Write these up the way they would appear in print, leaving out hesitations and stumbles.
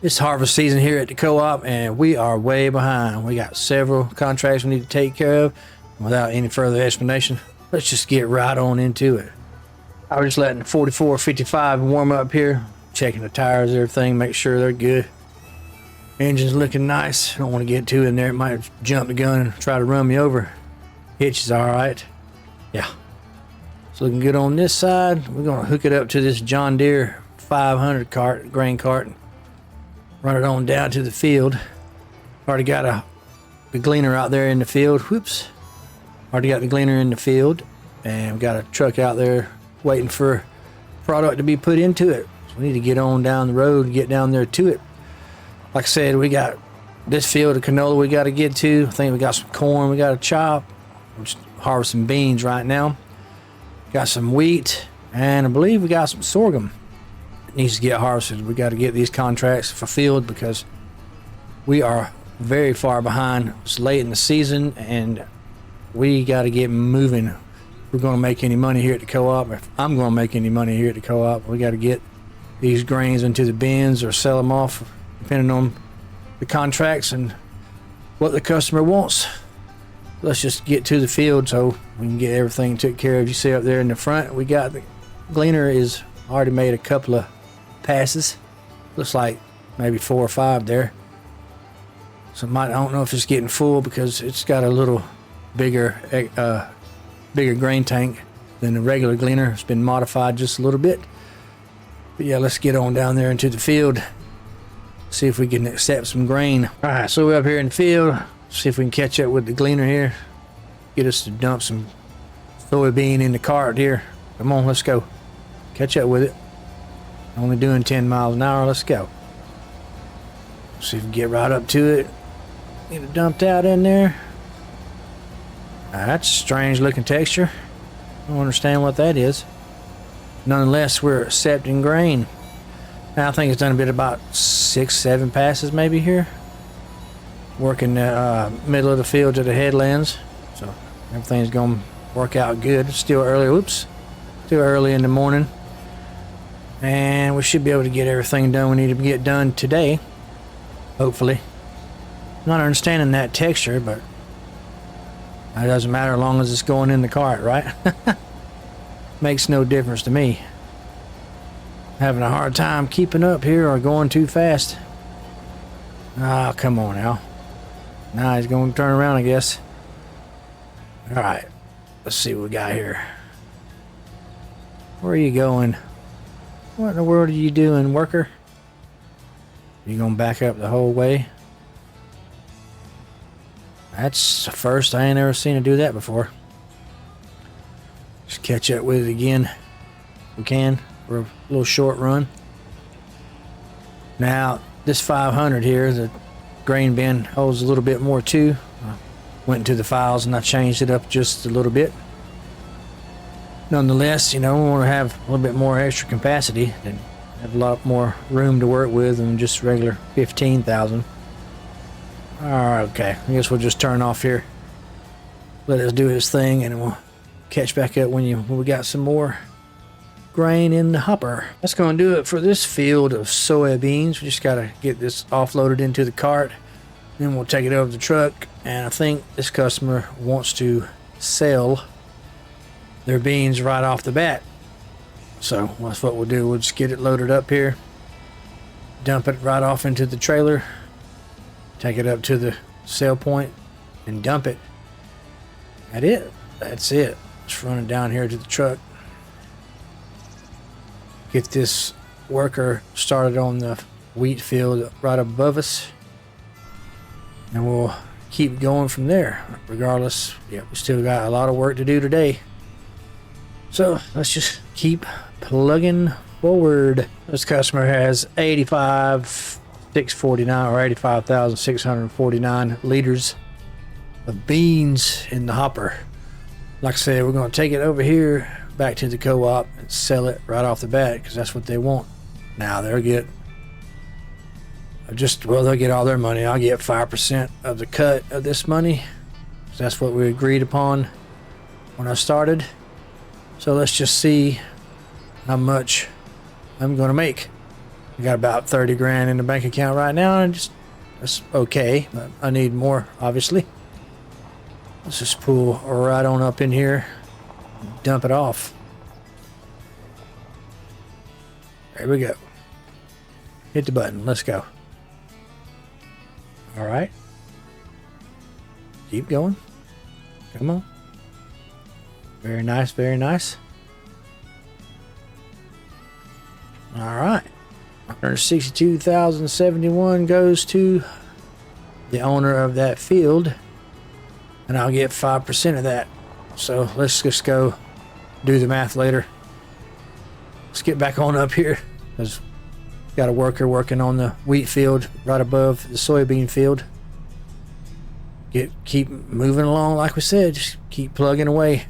It's harvest season here at the co-op, and we are way behind. We got several contracts we need to take care of. Without any further explanation, let's just get right on into it. I was just letting the 4455 warm up here, checking the tires, everything, make sure they're good. Engine's looking nice. Don't want to get too in there. It might jump the gun and try to run me over. Hitch is all right. Yeah. It's looking good on this side. We're going to hook it up to this John Deere 500 cart, grain cart. Run it on down to the field. Already got the gleaner out there in the field. Whoops. Already got the gleaner in the field. And we got a truck out there waiting for product to be put into it. So we need to get on down the road and get down there to it. Like I said, we got this field of canola we got to get to. I think we got some corn we got to chop. We're just harvesting beans right now. Got some wheat. And I believe we got some sorghum. Needs to get harvested. We got to get these contracts fulfilled because we are very far behind. It's late in the season and we got to get moving. If we're going to make any money here at the co-op, if I'm going to make any money here at the co-op, we got to get these grains into the bins or sell them off depending on the contracts and what the customer wants. Let's just get to the field so we can get everything taken care of. You see up there in the front, we got the gleaner is already made a couple of passes. Looks like maybe 4 or 5 there. So I don't know if it's getting full because it's got a little bigger grain tank than the regular gleaner. It's been modified just a little bit. But yeah, let's get on down there into the field. See if we can accept some grain. All right, so we're up here in the field. See if we can catch up with the gleaner here. Get us to dump some soybean in the cart here. Come on, let's go. Catch up with it. Only doing 10 miles an hour. Let's go. See if we can get right up to it. Get it dumped out in there. That's a strange looking texture. I don't understand what that is. Nonetheless, we're accepting grain. Now, I think it's done a bit about 6, 7 passes maybe here. Working the middle of the field to the headlands. So everything's going to work out good. It's still early. Oops. Still early in the morning. And we should be able to get everything done we need to get done today. Hopefully. Not understanding that texture, but it doesn't matter as long as it's going in the cart, right? Makes no difference to me. Having a hard time keeping up here or going too fast. Ah, come on now. Now he's going to turn around, I guess. Alright. Let's see what we got here. Where are you going? What in the world are you doing, worker? You gonna back up the whole way? That's the first. I ain't ever seen it do that before. Just catch up with it again. If we can for a little short run. Now this 500 here, the grain bin holds a little bit more too. I went into the files and I changed it up just a little bit. Nonetheless, you know, we want to have a little bit more extra capacity and have a lot more room to work with than just regular 15,000. Alright, okay. I guess we'll just turn off here. Let us do its thing and we'll catch back up when we got some more grain in the hopper. That's going to do it for this field of soybeans. We just got to get this offloaded into the cart. Then we'll take it over to the truck. And I think this customer wants to sell their beans right off the bat. So that's what we'll do. We'll just get it loaded up here, dump it right off into the trailer, take it up to the sale point and dump it. That's it. Just run it down here to the truck. Get this worker started on the wheat field right above us, and we'll keep going from there. Regardless, yeah, we still got a lot of work to do today. So let's just keep plugging forward. This customer has 85,649 or 85,649 liters of beans in the hopper. Like I said, we're going to take it over here back to the co-op and sell it right off the bat because that's what they want. Now they'll get they'll get all their money. I'll get 5% of the cut of this money. So that's what we agreed upon when I started. So let's just see how much I'm going to make. I got about 30 grand in the bank account right now, and that's okay. But I need more, obviously. Let's just pull right on up in here, dump it off. There we go. Hit the button. Let's go. All right. Keep going. Come on. Very nice, very nice. All right. 162,071 goes to the owner of that field, and I'll get 5% of that. So let's just go do the math later. Let's get back on up here, because got a worker working on the wheat field right above the soybean field. Keep moving along, like we said. Just keep plugging away.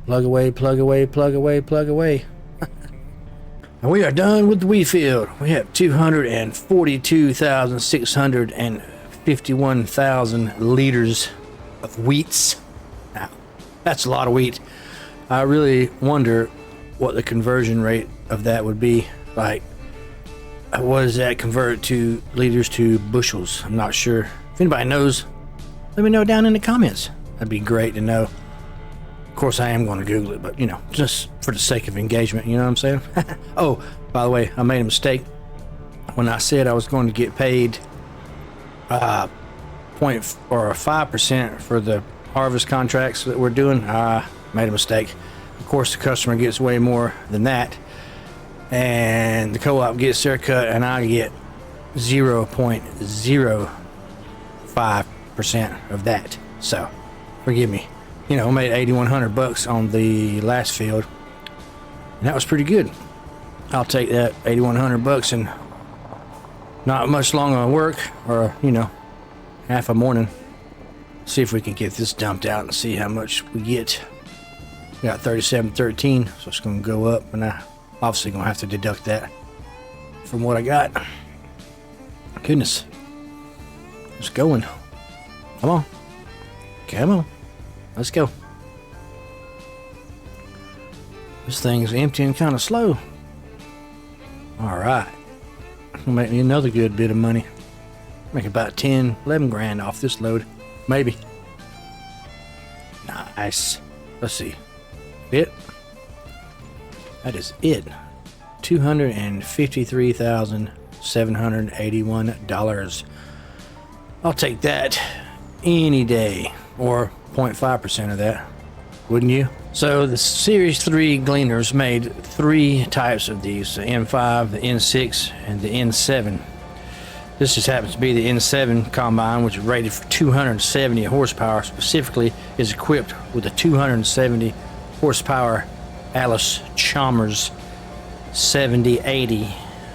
Plug away, plug away, plug away, plug away. And we are done with the wheat field. We have 242,651,000 liters of wheats. Now, that's a lot of wheat. I really wonder what the conversion rate of that would be. Like, what does that convert to liters to bushels? I'm not sure. If anybody knows, let me know down in the comments. That'd be great to know. Of course, I am going to Google it, but, you know, just for the sake of engagement, you know what I'm saying? Oh, by the way, I made a mistake. When I said I was going to get paid 5% for the harvest contracts that we're doing, I made a mistake. Of course, the customer gets way more than that, and the co-op gets their cut, and I get 0.05% of that. So, forgive me. You know, I made $8,100 on the last field, and that was pretty good. I'll take that $8,100 and not much longer work, or, you know, half a morning. See if we can get this dumped out and see how much we get. We got 37.13, so it's going to go up, and I obviously going to have to deduct that from what I got. Goodness. It's going. Come on. Come on. Let's go. This thing's emptying kind of slow. Alright. Gonna make me another good bit of money. Make about 10, 11 grand off this load. Maybe. Nice. Let's see. It. That is it. $253,781. I'll take that any day. Or 0.5% of that, wouldn't you? So the Series 3 gleaners made 3 types of these: the N5, the N6, and the N7. This just happens to be the N7 combine, which is rated for 270 horsepower. Specifically, is equipped with a 270 horsepower Allis-Chalmers 7080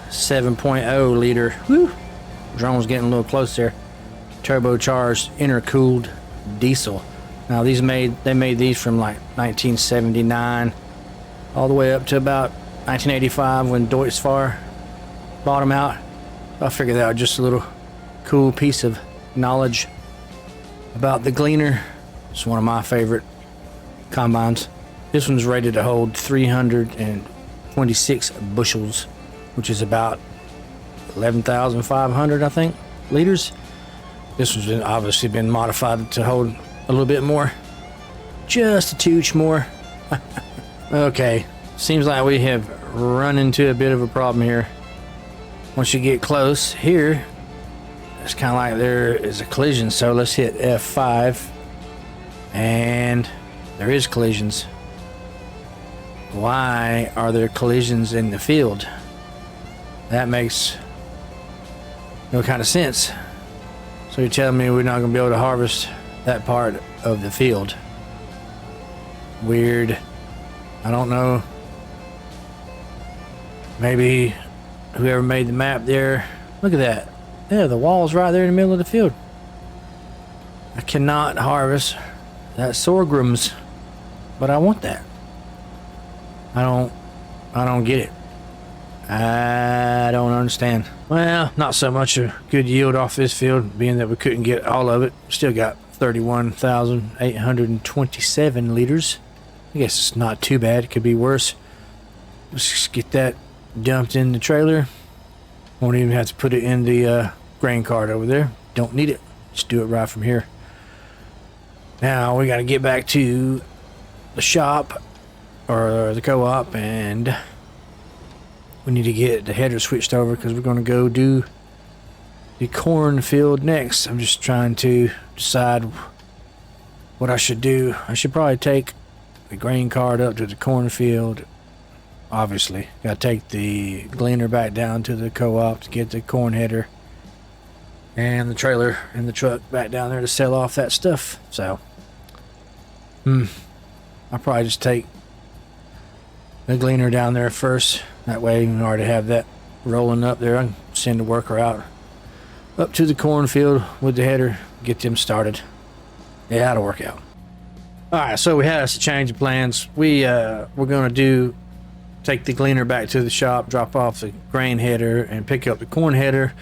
7.0 liter. Woo! Drone's getting a little close there. Turbocharged, intercooled diesel. Now they made these from like 1979 all the way up to about 1985 when Deutz-Fahr bought them out. I figured that was just a little cool piece of knowledge about the Gleaner. It's one of my favorite combines. This one's rated to hold 326 bushels, which is about 11,500, I think, liters. This one's obviously been modified to hold a little bit more. Just a touch more. Okay, seems like we have run into a bit of a problem here. Once you get close here, it's kind of like there is a collision. So let's hit F5. And there is collisions. Why are there collisions in the field? That makes no kind of sense. So you're telling me we're not going to be able to harvest that part of the field? Weird. I don't know. Maybe whoever made the map there. Look at that. Yeah, the wall's right there in the middle of the field. I cannot harvest that sorghums, but I want that. I don't get it. I don't understand. Well, not so much a good yield off this field, being that we couldn't get all of it. Still got 31,827 liters. I guess it's not too bad. It could be worse. Let's just get that dumped in the trailer. Won't even have to put it in the grain cart over there. Don't need it. Just do it right from here. Now we got to get back to the shop or the co-op, and we need to get the header switched over because we're going to go do the cornfield next. I'm just trying to decide what I should do. I should probably take the grain cart up to the cornfield. Obviously, got to take the gleaner back down to the co-op to get the corn header, and the trailer and the truck back down there to sell off that stuff. So, I'll probably just take the gleaner down there first. That way, you can already have that rolling up there. I can send the worker out up to the cornfield with the header, get them started. Yeah, that'll work out. All right, so we had us a change of plans. We're going to take the gleaner back to the shop, drop off the grain header, and pick up the corn header,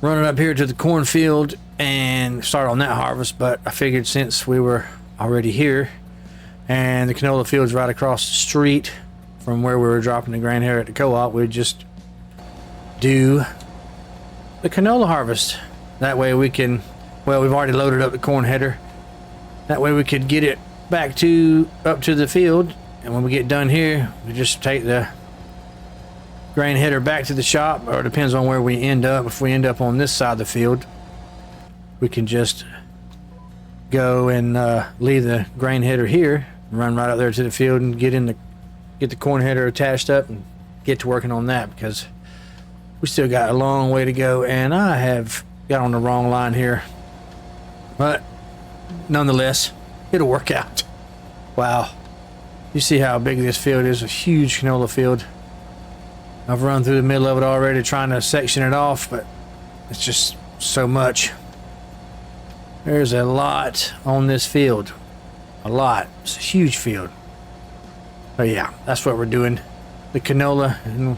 run it up here to the cornfield, and start on that harvest. But I figured since we were already here, and the canola field's right across the street from where we were dropping the grain header at the co-op, we'd just do the canola harvest. That way we can, well, we've already loaded up the corn header. That way we could get it back up to the field, and when we get done here, we just take the grain header back to the shop, or it depends on where we end up. If we end up on this side of the field, we can just go and leave the grain header here, run right up there to the field, and get the corn header attached up and get to working on that, because we still got a long way to go, and I have got on the wrong line here, but nonetheless, it'll work out. Wow, you see how big this field is? A huge canola field. I've run through the middle of it already trying to section it off, but it's just so much. There's a lot on this field, a lot. It's a huge field. But yeah, that's what we're doing, the canola, and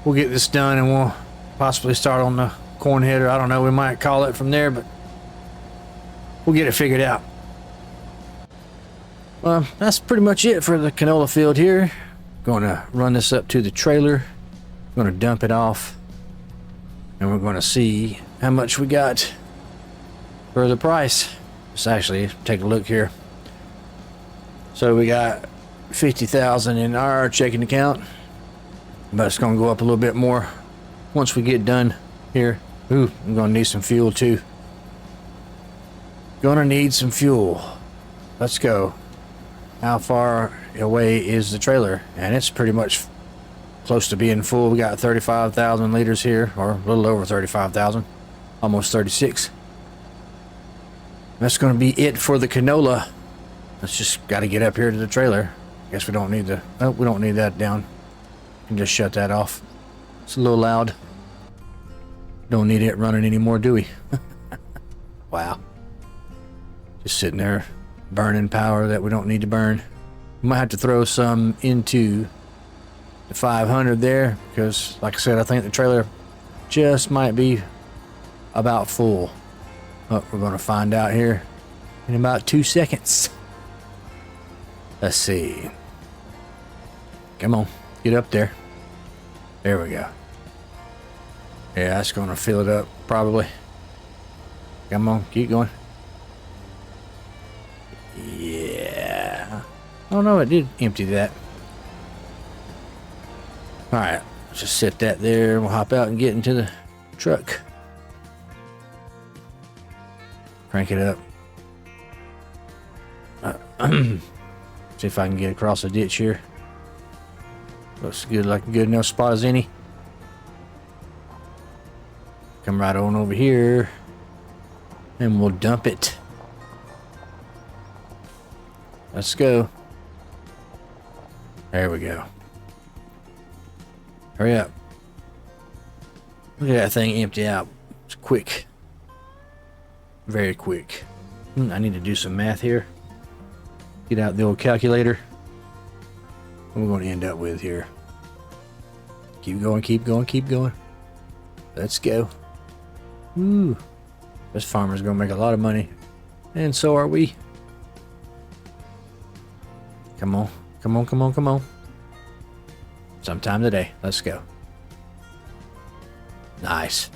we'll get this done, and we'll possibly start on the corn header. I don't know, we might call it from there, but we'll get it figured out. Well, that's pretty much it for the canola field here. Going to run this up to the trailer, going to dump it off, and we're going to see how much we got for the price. Let's actually take a look here. So we got 50,000 in our checking account, but it's going to go up a little bit more once we get done here. Ooh, I'm going to need some fuel too. Gonna need some fuel. Let's go. How far away is the trailer? And it's pretty much close to being full. We got 35,000 liters here, or a little over 35,000, almost 36. That's gonna be it for the canola. Let's just gotta get up here to the trailer. Guess we don't need we don't need that down. We can just shut that off. It's a little loud. Don't need it running anymore, do we? Wow. Just sitting there burning power that we don't need to burn. We might have to throw some into the 500 there, because like I said, I think the trailer just might be about full. Oh, we're going to find out here in about 2 seconds. Let's see. Come on, get up there. There we go. Yeah, that's going to fill it up probably. Come on, keep going. Yeah. Oh no, it did empty that. Alright, let's just set that there. We'll hop out and get into the truck. Crank it up. See if I can get across the ditch here. Looks good, like a good enough spot as any. Come right on over here, and we'll dump it. Let's go. There we go. Hurry up. Look at that thing empty out. It's quick. Very quick. I need to do some math here. Get out the old calculator. What we're going to end up with here. Keep going, keep going, keep going. Let's go. Ooh. This farmer's going to make a lot of money. And so are we. Come on, come on, come on, come on. Sometime today. Let's go. Nice.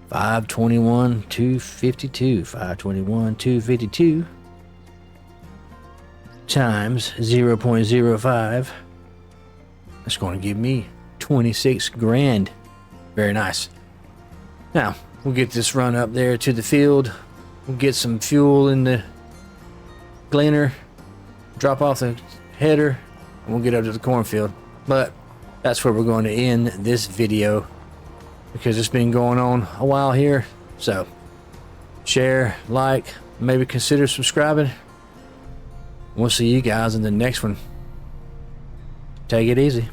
521, 252. 521, 252 times 0.05. That's going to give me 26 grand. Very nice. Now, we'll get this run up there to the field. We'll get some fuel in the gleaner, drop off the header, and we'll get up to the cornfield. But that's where we're going to end this video, because it's been going on a while here. So share, like, maybe consider subscribing. We'll see you guys in the next one. Take it easy.